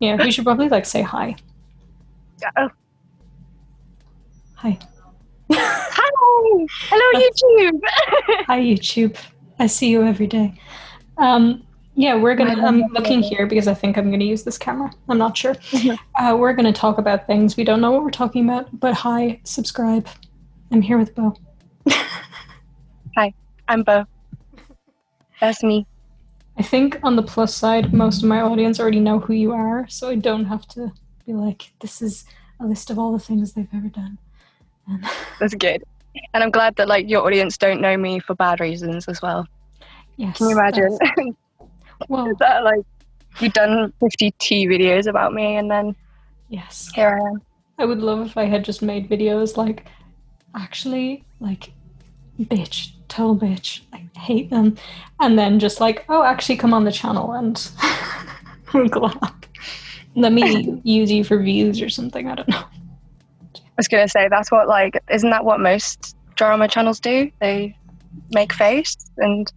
Yeah, we should probably like say hi. Oh. Hi. Hi! Hello, YouTube! Hi, YouTube. I see you every day. Yeah, I'm looking here because I think I'm gonna use this camera. I'm not sure. We're gonna talk about things. We don't know what we're talking about, but hi, subscribe. I'm here with Bo. Hi, I'm Bo. That's me. I think on the plus side, most of my audience already know who you are, so I don't have to be like, this is a list of all the things they've ever done. That's good. And I'm glad that like your audience don't know me for bad reasons as well. Yes. Can you imagine? Well, that like you've done 50 tea videos about me and then yes. Here I am. I would love if I had just made videos like, actually, like, bitch, total bitch, I hate them, and then just like, oh, actually come on the channel and I'm glad. Let me use you for views or something, I don't know. I was gonna say that's what like isn't that what most drama channels do? They make face and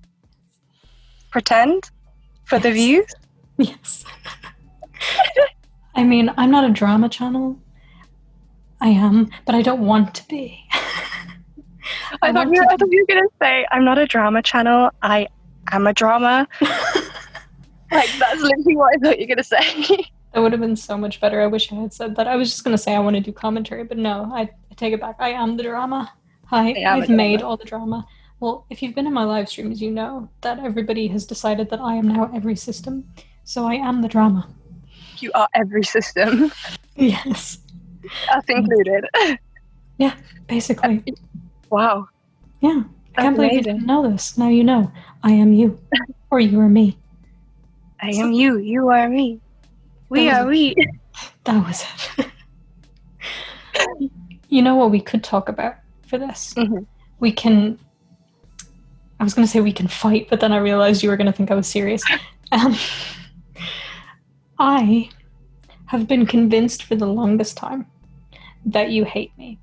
pretend for the views. Yes. I mean, I'm not a drama channel. I am, but I don't want to be. I thought you were gonna say I'm not a drama channel. I am a drama. Like that's literally what I thought you were gonna say. That would have been so much better. I wish I had said that. I was just going to say I want to do commentary, but no, I take it back. I am the drama. Hi, I've made all the drama. Well, if you've been in my live streams, you know that everybody has decided that I am now every system. So I am the drama. You are every system. Yes. Us included. Yeah, basically. Wow. Yeah. I can't believe you didn't know this. Now you know. I am you. Or you are me. I am you. You are me. We are we. That was it. You know what we could talk about for this? Mm-hmm. I was going to say we can fight, but then I realized you were going to think I was serious. I have been convinced for the longest time that you hate me.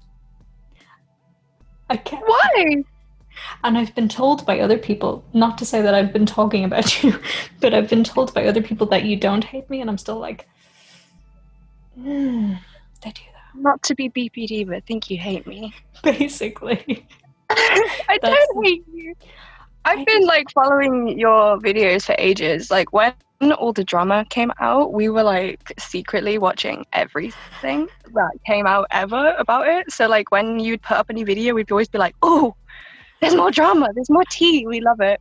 I can't. Why? And I've been told by other people, not to say that I've been talking about you, but I've been told by other people that you don't hate me, and I'm still like, they do that. Not to be BPD, but think you hate me. Basically. I don't hate you. I've been like following your videos for ages. Like when all the drama came out, we were like secretly watching everything that came out ever about it. So like when you'd put up any video, we'd always be like, oh, there's more drama, there's more tea, we love it.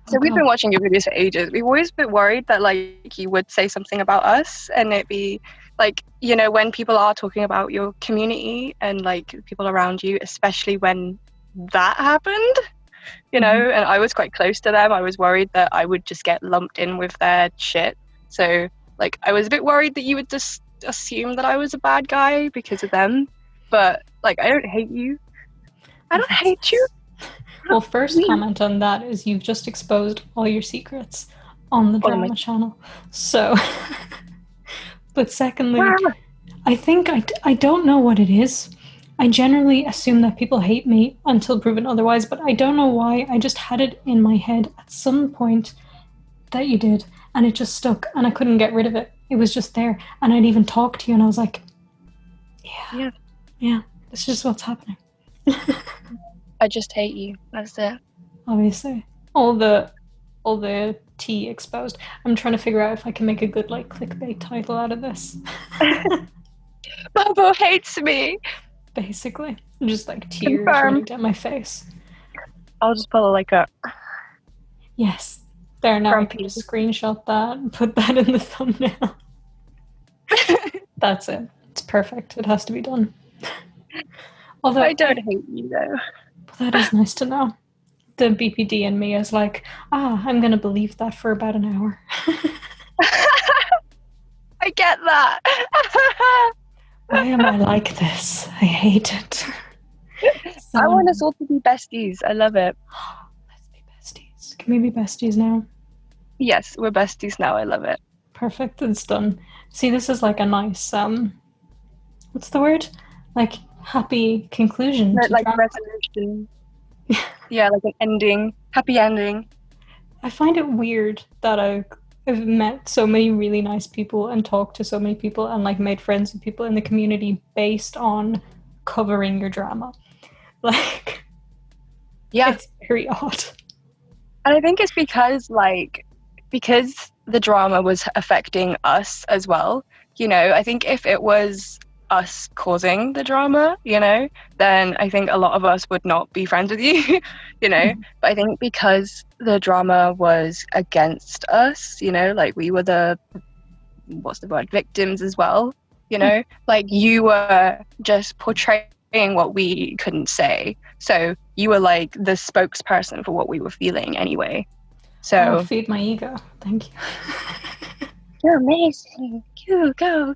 So we've been watching your videos for ages. We've always been worried that like you would say something about us and it'd be like, you know, when people are talking about your community and like people around you, especially when that happened, you know, and I was quite close to them, I was worried that I would just get lumped in with their shit. So like I was a bit worried that you would just assume that I was a bad guy because of them. But like I don't hate you. I don't hate you. Well, first comment on that is you've just exposed all your secrets on the drama channel. So, but secondly, I think I don't know what it is. I generally assume that people hate me until proven otherwise, but I don't know why. I just had it in my head at some point that you did, and it just stuck, and I couldn't get rid of it. It was just there, and I'd even talk to you, and I was like, yeah, this is just what's happening. I just hate you. That's it. Obviously. All the tea exposed. I'm trying to figure out if I can make a good like clickbait title out of this. Bobo hates me. Basically. Just like tears running down my face. I'll just put like a yes. There, now I can just screenshot that and put that in the thumbnail. That's it. It's perfect. It has to be done. Although I don't hate you though. That is nice to know. The BPD in me is like, I'm going to believe that for about an hour. I get that. Why am I like this? I hate it. So, I want us all to be besties. I love it. Let's be besties. Can we be besties now? Yes, we're besties now. I love it. Perfect. It's done. See, this is like a nice, what's the word? Like, happy conclusion. Like resolution. Yeah, like an ending. Happy ending. I find it weird that I've met so many really nice people and talked to so many people and like made friends with people in the community based on covering your drama. Like, Yeah. it's very odd. And I think it's because the drama was affecting us as well. You know, I think if it was us causing the drama, you know, then I think a lot of us would not be friends with you, you know. But I think because the drama was against us, you know, like we were the, victims as well, you know, like you were just portraying what we couldn't say. So you were like the spokesperson for what we were feeling anyway. So feed my ego. Thank you. You're amazing. Go.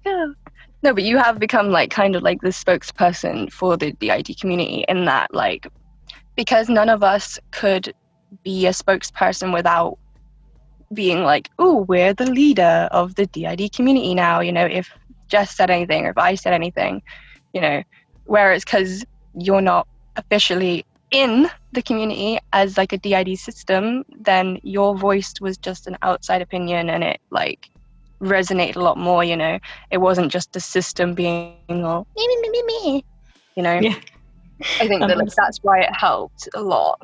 No, but you have become like kind of like the spokesperson for the DID community in that, like, because none of us could be a spokesperson without being like, oh, we're the leader of the DID community now, you know, if Jess said anything or if I said anything, you know, whereas because you're not officially in the community as like a DID system, then your voice was just an outside opinion and it like resonated a lot more, you know. It wasn't just the system being all me, you know. Yeah. I think that like, that's why it helped a lot.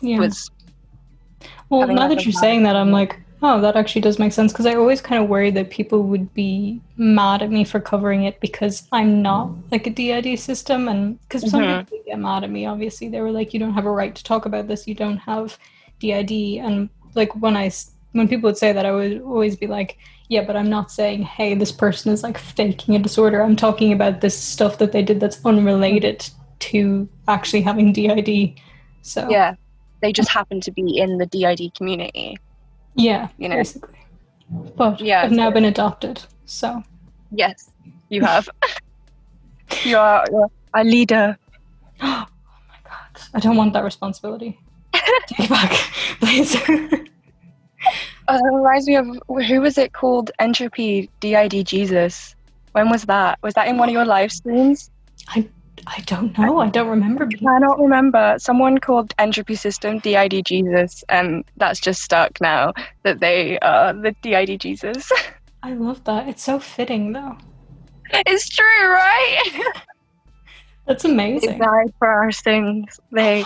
Yeah. Was well, now that you're saying that, I'm like, oh, that actually does make sense, because I always kind of worry that people would be mad at me for covering it because I'm not like a DID system, and because some people get mad at me, obviously. They were like, you don't have a right to talk about this, you don't have DID, and like when people would say that, I would always be like, yeah, but I'm not saying, hey, this person is like faking a disorder. I'm talking about this stuff that they did that's unrelated to actually having DID. So yeah, they just happen to be in the DID community. Yeah, you know, basically. But yeah, I've now been adopted, so. Yes, you have. You're a leader. Oh my god, I don't want that responsibility. Take it back, please. That reminds me of, who was it called? Entropy DID Jesus. When was that? Was that in one of your live streams? I don't know. I don't remember. I cannot remember. Someone called Entropy System DID Jesus, and that's just stuck now that they are the DID Jesus. I love that. It's so fitting, though. It's true, right? That's amazing. They died for our sins. They.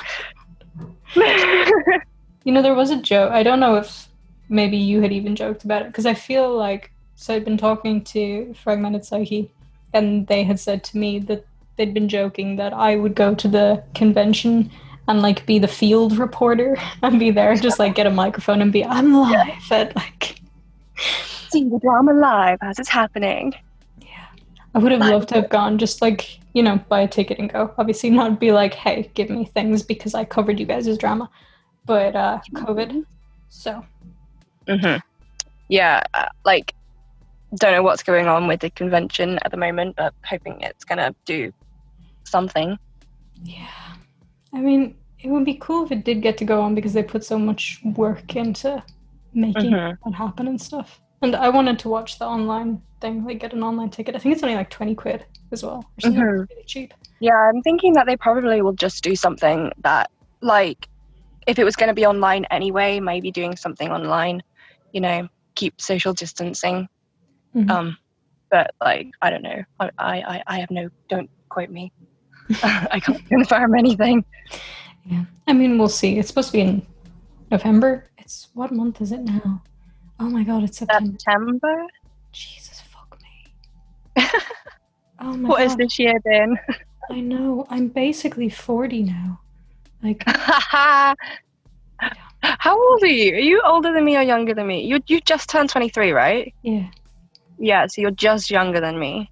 You know, there was a joke. I don't know if maybe you had even joked about it, because I feel like, so I'd been talking to Fragmented Psyche, and they had said to me that they'd been joking that I would go to the convention and like be the field reporter and be there, just like get a microphone and be, I'm live at like see the drama live as it's happening. Yeah, I would have loved to have gone, just like, you know, buy a ticket and go. Obviously not be like, hey, give me things because I covered you guys' drama, but COVID. So yeah, like don't know what's going on with the convention at the moment, but hoping it's gonna do something. Yeah, I mean, it would be cool if it did get to go on, because they put so much work into making it happen and stuff. And I wanted to watch the online thing, like get an online ticket. I think it's only like 20 quid as well, or something really cheap. Yeah, I'm thinking that they probably will just do something that, like, if it was going to be online anyway, maybe doing something online, you know, keep social distancing. But like, I don't know. I have no, don't quote me. I can't confirm anything. Yeah, I mean, we'll see. It's supposed to be in November. It's, what month is it now? Oh my god, it's September. Jesus, fuck me. Oh my what god. has this year been? I know. I'm basically 40 now. Like. How old are you? Are you older than me or younger than me? You just turned 23, right? Yeah. Yeah, so you're just younger than me.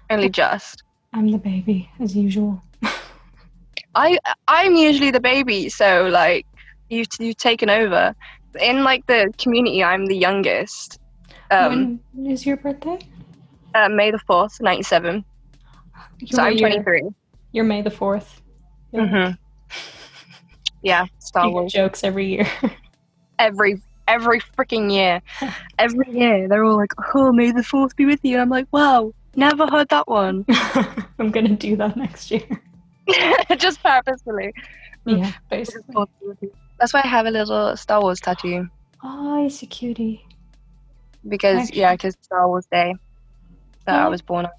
Only just. I'm the baby, as usual. I'm usually the baby, so like you've taken over. In like the community, I'm the youngest. When is your birthday? May the 4th, 97. So I'm 23. You're May the 4th. Yeah, Star you Wars. Get jokes every year. every freaking year. Every year they're all like, oh, may the 4th be with you. I'm like, wow, never heard that one. I'm gonna do that next year. Just purposefully. Yeah, basically. That's why I have a little Star Wars tattoo. Oh, it's a cutie. because Star Wars Day that I was born on.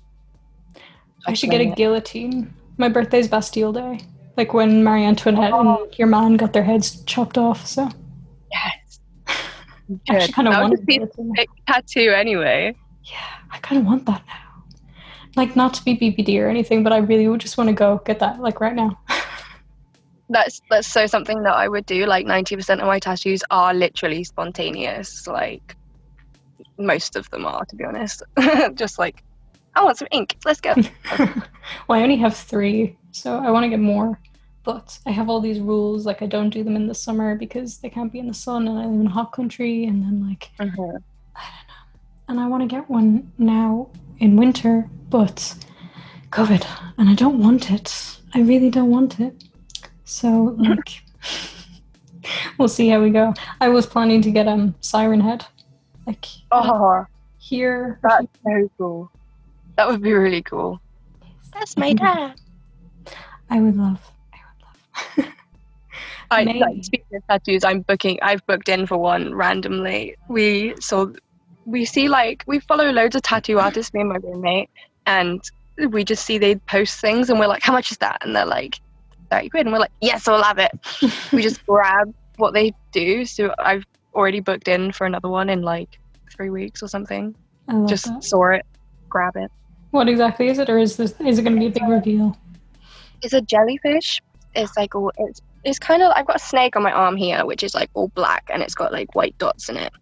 I should get a guillotine. My birthday's Bastille Day, like when Marie Antoinette and your man got their heads chopped off. So yes, I actually kind of want to be a tattoo anyway. Yeah, I kind of want that now. Like, not to be BBD or anything, but I really would just want to go get that, like, right now. That's so something that I would do. Like 90% of my tattoos are literally spontaneous. Like most of them are, to be honest. Just like, I want some ink. Let's go. Well, I only have 3, so I want to get more. But I have all these rules. Like, I don't do them in the summer because they can't be in the sun, and I live in a hot country. And then, like, I don't know. And I want to get one now in winter, but COVID, and I don't want it. I really don't want it. So, like, we'll see how we go. I was planning to get Siren Head, like, here. That's so cool. That would be really cool. That's my dad. I would love. Like, speaking of tattoos, I've booked in for one randomly. We follow loads of tattoo artists, me and my roommate, and we just see they post things, and we're like, how much is that? And they're like, 30 quid, and we're like, yes, I'll have it. We just grab what they do. So I've already booked in for another one in like 3 weeks or something. Just saw it, grab it. What exactly is it, or is it going to be a big reveal? It's a jellyfish. It's like it's kind of, I've got a snake on my arm here, which is like all black, and it's got like white dots in it.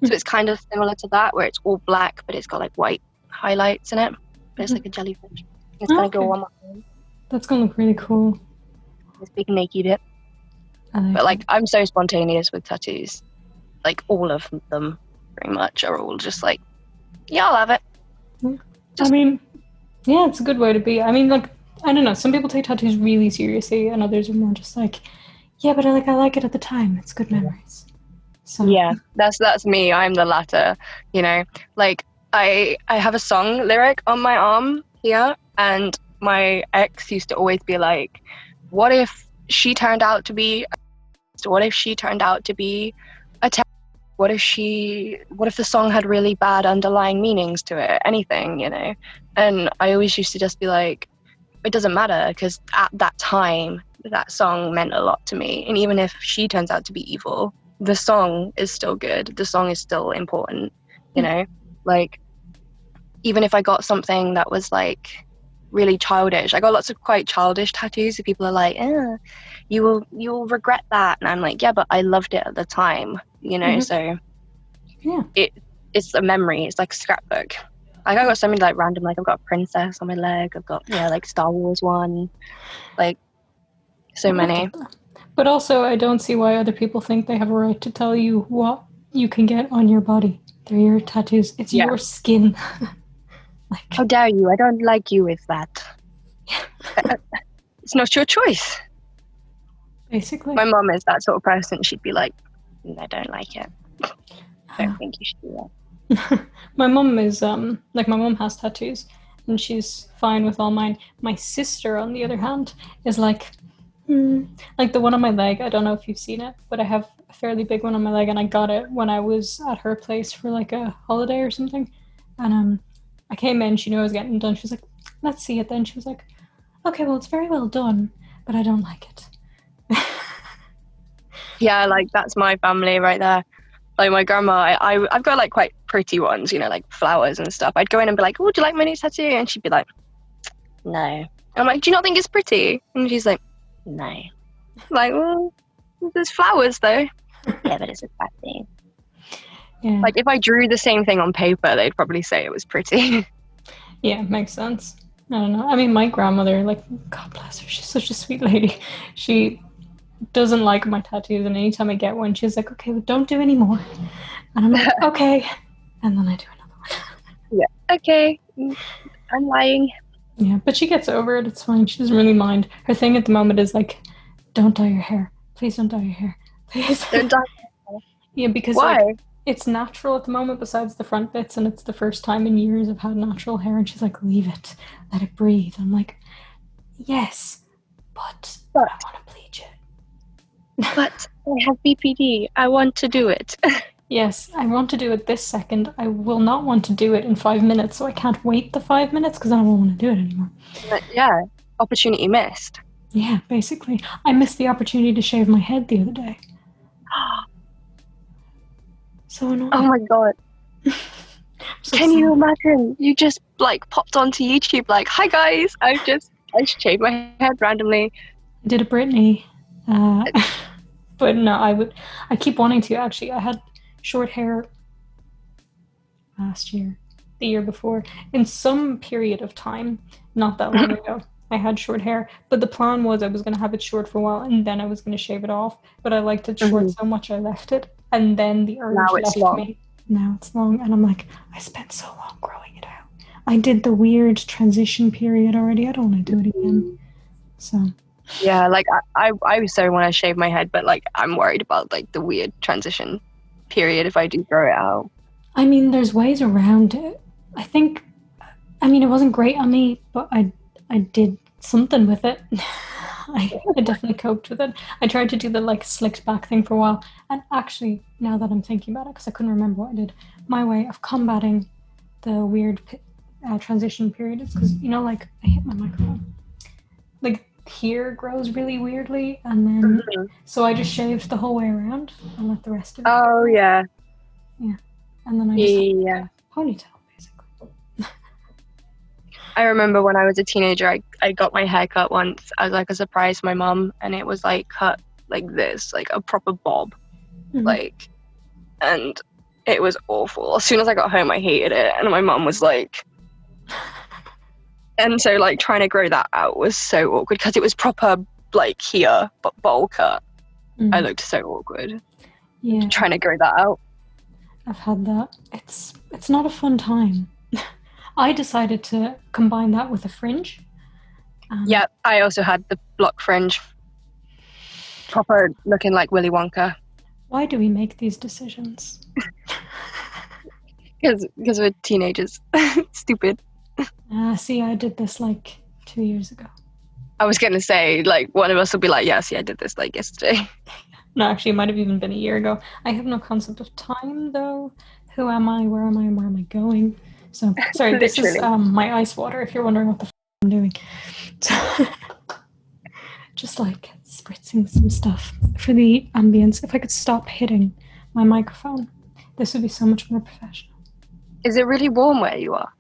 So it's kind of similar to that, where it's all black, but it's got like white highlights in it. But it's like a jellyfish. It's gonna go on my arm. That's gonna look really cool. This big naked it. But like, I'm so spontaneous with tattoos. Like all of them, pretty much, are all just like, yeah, I'll have it. I mean, yeah, it's a good way to be. I mean, like, I don't know. Some people take tattoos really seriously, and others are more just like, yeah, but I like it at the time. It's good memories. So yeah, that's me. I'm the latter. You know, like I have a song lyric on my arm here, and my ex used to always be like, what if she turned out to be what if she turned out to be a what if the song had really bad underlying meanings to it, anything, you know? And I always used to just be like, it doesn't matter, because at that time that song meant a lot to me, and even if she turns out to be evil, the song is still good, the song is still important, you know? Like, even if I got something that was like really childish, I got lots of quite childish tattoos, so people are like, you'll regret that, and I'm like, yeah, but I loved it at the time, you know? So yeah, it's a memory. It's like a scrapbook. Like, I got so many like random, like I've got a princess on my leg, I've got like Star Wars one, like so many. But also, I don't see why other people think they have a right to tell you what you can get on your body. They're your tattoos. It's your skin. Like, how dare you? I don't like you with that. It's not your choice. Basically. My mom is that sort of person. She'd be like, I don't like it. I don't think you should do that. My mom is, like, my mom has tattoos, and she's fine with all mine. My sister, on the other hand, is like, like the one on my leg. I don't know if you've seen it, but I have a fairly big one on my leg, and I got it when I was at her place for like a holiday or something. And I came in, she knew I was getting done. She was like, let's see it then. She was like, okay, well, it's very well done, but I don't like it. Yeah, like, that's my family right there. Like, my grandma, I've got like quite pretty ones, you know, like flowers and stuff. I'd go in and be like, oh, do you like my new tattoo? And she'd be like, no. I'm like, do you not think it's pretty? And she's like, no. Like, well, there's flowers though. Yeah, but it's a bad thing. Yeah. Like, if I drew the same thing on paper, they'd probably say it was pretty. Yeah, makes sense. I don't know. I mean, my grandmother, like, God bless her, she's such a sweet lady. She doesn't like my tattoos, and anytime I get one, she's like, okay, well, don't do any more. And I'm like, okay. And then I do another one. Yeah, okay. I'm lying. Yeah, but she gets over it. It's fine. She doesn't really mind. Her thing at the moment is like, don't dye your hair. Please don't dye your hair. Please. Don't dye your hair. Yeah, because why? Like, it's natural at the moment besides the front bits, and it's the first time in years I've had natural hair, and she's like, leave it. Let it breathe. I'm like, yes, but I want to bleach it. But I have BPD. I want to do it. Yes, I want to do it this second. I will not want to do it in 5 minutes, so I can't wait the 5 minutes because I don't want to do it anymore. But yeah, opportunity missed. Yeah, basically. I missed the opportunity to shave my head the other day. So annoying. Oh my god. So Can sad. you imagine? You just like popped onto YouTube like, hi guys, I shaved my head randomly. I did a Britney. But no, I keep wanting to actually. I had short hair last year, the year before, in some period of time, not that long ago. I had short hair, but the plan was I was going to have it short for a while and then I was going to shave it off. But I liked it short so much I left it, and then the urge left me. Now it's long, and I'm like, I spent so long growing it out. I did the weird transition period already. I don't want to do it again. So yeah, like I so want to shave my head, but like I'm worried about like the weird transition period if I do grow it out. I mean, there's ways around it. I mean, it wasn't great on me, but I did something with it. I definitely coped with it. I tried to do the like slicked back thing for a while, and actually, now that I'm thinking about it, because I couldn't remember what I did, my way of combating the weird transition period is because, you know, like I hit my microphone, like here grows really weirdly, and then so I just shaved the whole way around and let the rest of it. Oh yeah, and then I just had a ponytail. I remember when I was a teenager, I got my hair cut once as like a surprise to my mum, and it was like cut like this, like a proper bob, like, and it was awful. As soon as I got home, I hated it, and my mum was like, and so like trying to grow that out was so awkward because it was proper like here, but bowl cut. I looked so awkward. Yeah, trying to grow that out. I've had that. It's not a fun time. I decided to combine that with a fringe. Yeah, I also had the block fringe. Proper looking like Willy Wonka. Why do we make these decisions? Because we're teenagers. Stupid. See, I did this like 2 years ago. I was going to say, like, one of us will be like, yeah, see, I did this like yesterday. No, actually, it might have even been a year ago. I have no concept of time, though. Who am I? Where am I? And where am I going? So, sorry, this is my ice water, if you're wondering what the I'm doing. So, just like spritzing some stuff for the ambience. If I could stop hitting my microphone, this would be so much more professional. Is it really warm where you are?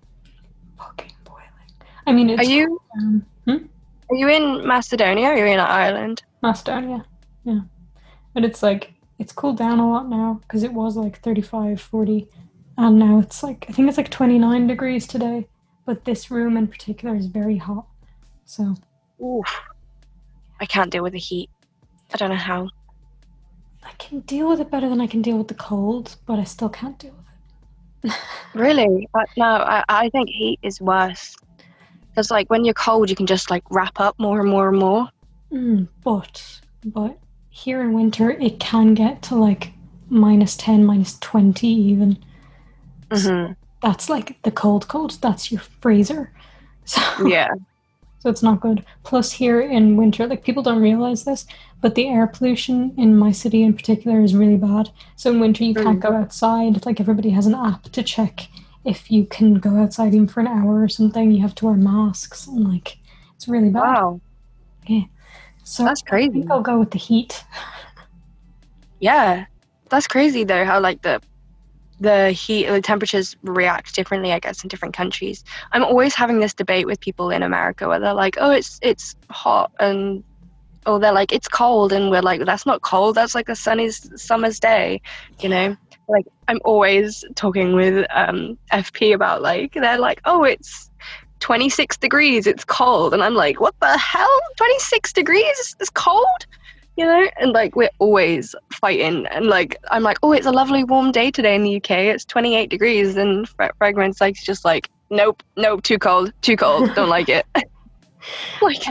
Fucking boiling. I mean, it's... Are you in Macedonia or are you in Ireland? Macedonia, yeah. But it's like, it's cooled down a lot now because it was like 35, 40. And now it's like, I think it's like 29 degrees today. But this room in particular is very hot. So. Oof. I can't deal with the heat. I don't know how. I can deal with it better than I can deal with the cold, but I still can't deal with it. Really? No, I think heat is worse. Because like when you're cold, you can just like wrap up more and more and more. But here in winter, it can get to like -10, -20 even. So that's like the cold. That's your freezer. So, yeah. So it's not good. Plus here in winter, like people don't realize this, but the air pollution in my city in particular is really bad. So in winter you can't go outside. Like everybody has an app to check if you can go outside even for an hour or something. You have to wear masks and like it's really bad. Wow. Yeah. So that's crazy. I think I'll go with the heat. Yeah. That's crazy though, how like the heat, the temperatures react differently, I guess, in different countries. I'm always having this debate with people in America where they're like, oh, it's hot, and or they're like, it's cold, and we're like, that's not cold, that's like a sunny summer's day, you know? Like, I'm always talking with FP about like, they're like, oh, it's 26 degrees, it's cold, and I'm like, what the hell? 26 degrees? It's cold? You know, and like we're always fighting, and like I'm like, oh, it's a lovely warm day today in the UK, it's 28 degrees, and Fragment's like just like, nope, too cold, don't like it. Like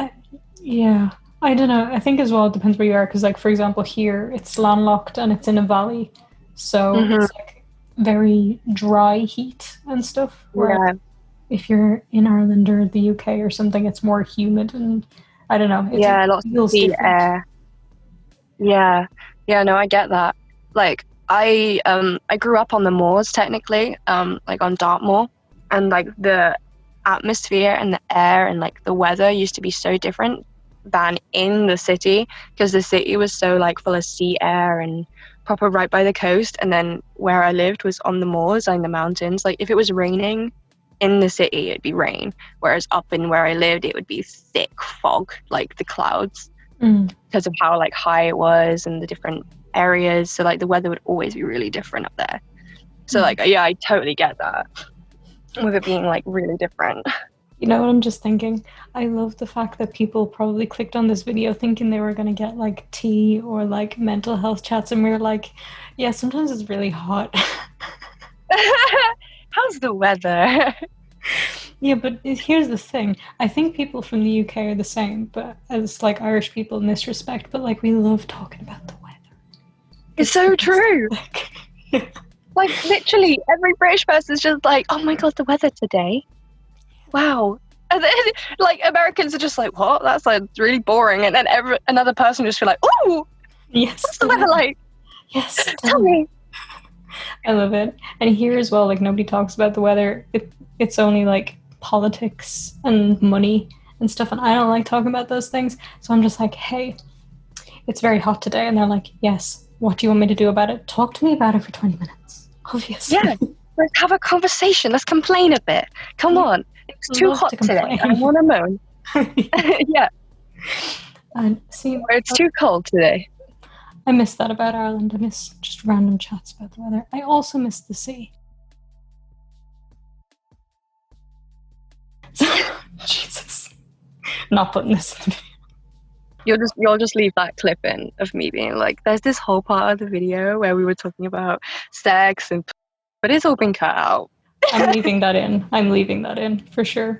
yeah, I don't know, I think as well it depends where you are, because like for example here it's landlocked and it's in a valley, so it's like very dry heat and stuff, where if you're in Ireland or the UK or something, it's more humid, and I don't know, lots of sea air. Yeah, no, I get that. Like, I grew up on the moors technically, like on Dartmoor, and like the atmosphere and the air and like the weather used to be so different than in the city, because the city was so like full of sea air and proper right by the coast, and then where I lived was on the moors in the mountains. Like if it was raining in the city, it'd be rain, whereas up in where I lived it would be thick fog, like the clouds, because of how like high it was and the different areas. So like the weather would always be really different up there. So like yeah, I totally get that with it being like really different. You know what I'm just thinking? I love the fact that people probably clicked on this video thinking they were going to get like tea or like mental health chats, and we were like, yeah, sometimes it's really hot. How's the weather? Yeah, but here's the thing. I think people from the UK are the same, but as like Irish people in this respect, but like we love talking about the weather. It's so true. Like literally every British person is just like, oh my god, the weather today. Wow. And then like Americans are just like, what? That's like really boring. And then another person just feel like, oh, yes, what's the weather like? Yes, tell me. I love it. And here as well, like nobody talks about the weather. It's only like politics and money and stuff, and I don't like talking about those things. So I'm just like, hey, it's very hot today, and they're like, yes, what do you want me to do about it? Talk to me about it for 20 minutes, obviously. Yeah, let's have a conversation. Let's complain a bit. Come on. It's too hot today. I want to moan. Yeah. And see, it's too cold today. I miss that about Ireland. I miss just random chats about the weather. I also miss the sea. Jesus. Not putting this in the video. You'll just leave that clip in of me being like, there's this whole part of the video where we were talking about sex and but it's all been cut out. I'm leaving that in for sure.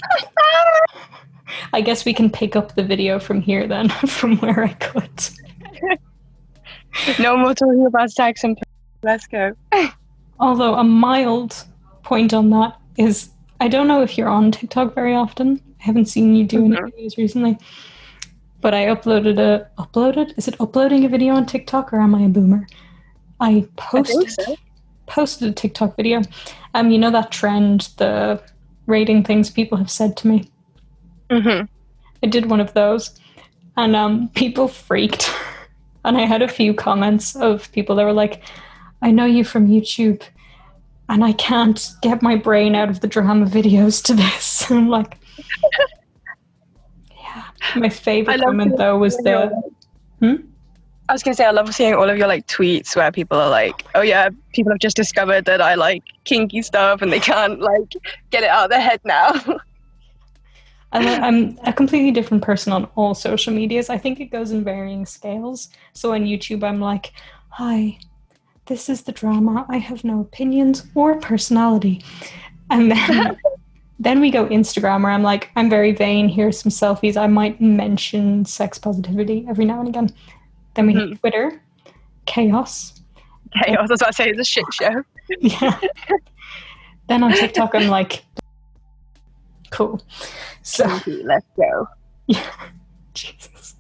I guess we can pick up the video from here then, from where I cut. No more talking about sex and let's go. Although a mild point on that is, I don't know if you're on TikTok very often. I haven't seen you do any videos recently. But I uploaded? Is it uploading a video on TikTok, or am I a boomer? I posted a TikTok video. You know that trend, the rating things people have said to me? I did one of those, and people freaked. And I had a few comments of people that were like, I know you from YouTube, and I can't get my brain out of the drama videos to this. And I'm like, yeah. My favorite comment though was the... I was going to say, I love seeing all of your like tweets where people are like, oh yeah, people have just discovered that I like kinky stuff and they can't like get it out of their head now. I'm a completely different person on all social medias. I think it goes in varying scales. So on YouTube, I'm like, hi, this is the drama. I have no opinions or personality. And then we go Instagram, where I'm like, I'm very vain. Here's some selfies. I might mention sex positivity every now and again. Then we have Twitter, chaos. I was about to say, it's a shit show. Yeah. Then on TikTok, I'm like, cool. So let's go. Yeah. Jesus.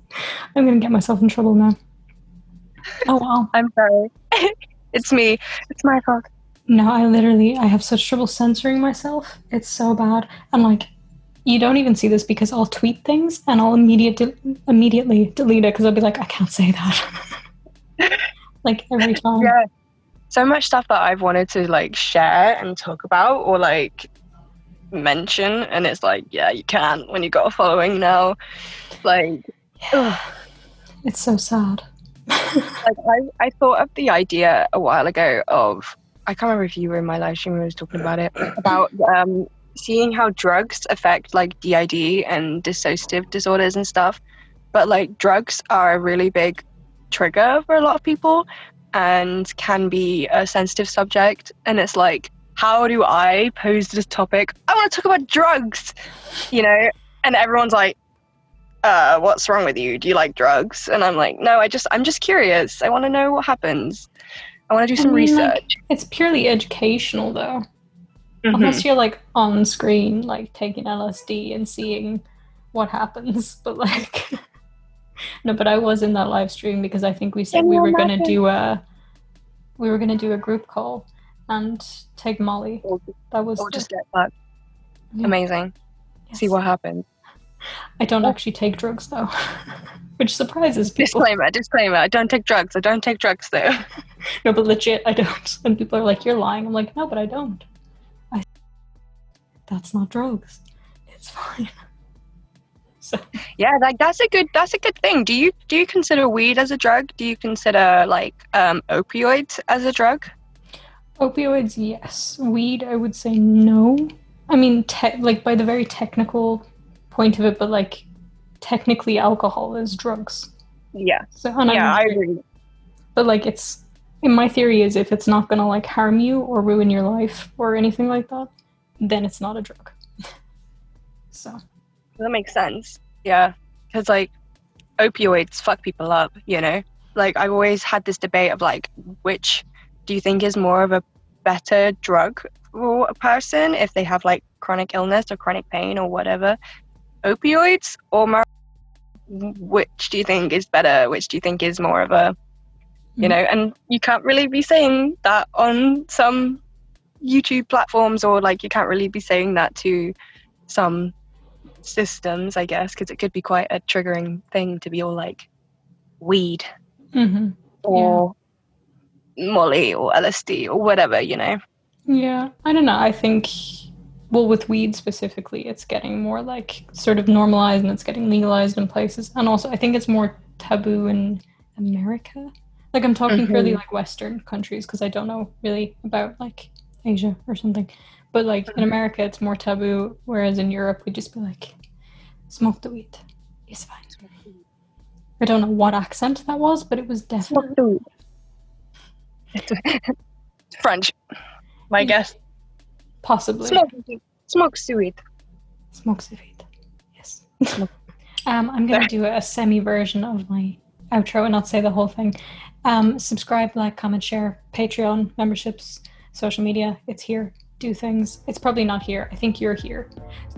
I'm going to get myself in trouble now. Oh, well. I'm sorry. It's me. It's my fault. No, I have such trouble censoring myself. It's so bad. And like, you don't even see this because I'll tweet things and I'll immediately delete it because I'll be like, I can't say that. Like every time. Yeah. So much stuff that I've wanted to like share and talk about or like mention, and it's like, yeah, you can't when you got a following now. Like, yeah. It's so sad. Like I thought of the idea a while ago of, I can't remember if you were in my live stream when I was talking about it, about seeing how drugs affect like DID and dissociative disorders and stuff. But like drugs are a really big trigger for a lot of people and can be a sensitive subject. And it's like, how do I pose this topic? I want to talk about drugs, you know? And everyone's like, what's wrong with you? Do you like drugs? And I'm like, no, I'm just curious. I want to know what happens. I want to do some research. Like, it's purely educational though. Unless you're like on screen, like taking LSD and seeing what happens. But like, no, but I was in that live stream because I think we said we were going to do we were going to do a group call and take Molly. That was just get fucked. Yeah. Amazing. Yes. See what happens. I don't actually take drugs though, which surprises people. Disclaimer. I don't take drugs. I don't take drugs though. No, but legit, I don't. And people are like, "You're lying." I'm like, "No, but I don't." That's not drugs. It's fine. So yeah, like that's a good thing. Do you consider weed as a drug? Do you consider like opioids as a drug? Opioids, yes. Weed, I would say no. I mean, like by the very technical point of it, but like technically alcohol is drugs. Yeah. So I agree. But like it's, in my theory is if it's not gonna like harm you or ruin your life or anything like that, then it's not a drug. So that makes sense. Yeah, because like opioids fuck people up, you know. Like I've always had this debate of like, which do you think is more of a better drug for a person if they have like chronic illness or chronic pain or whatever? Opioids or which do you think is better? Which do you think is more of a, you know? And you can't really be saying that on some YouTube platforms, or like you can't really be saying that to some systems, I guess, because it could be quite a triggering thing to be all like weed or Molly or LSD or whatever, you know. Yeah, I don't know. I think, well, with weed specifically, it's getting more like sort of normalized and it's getting legalized in places. And also I think it's more taboo in America. Like I'm talking purely like Western countries because I don't know really about like Asia or something. But like in America it's more taboo, whereas in Europe we'd just be like, smoke the weed. It's fine. I don't know what accent that was, but it was definitely French. My guess. Possibly. Smoke sweet. Smoke sweet. Yes. I'm going to do a semi version of my outro and not say the whole thing. Subscribe, like, comment, share, Patreon, memberships, social media. It's here. Do things. It's probably not here. I think you're here.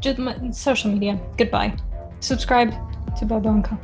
Just social media. Goodbye. Subscribe to Bobo Co.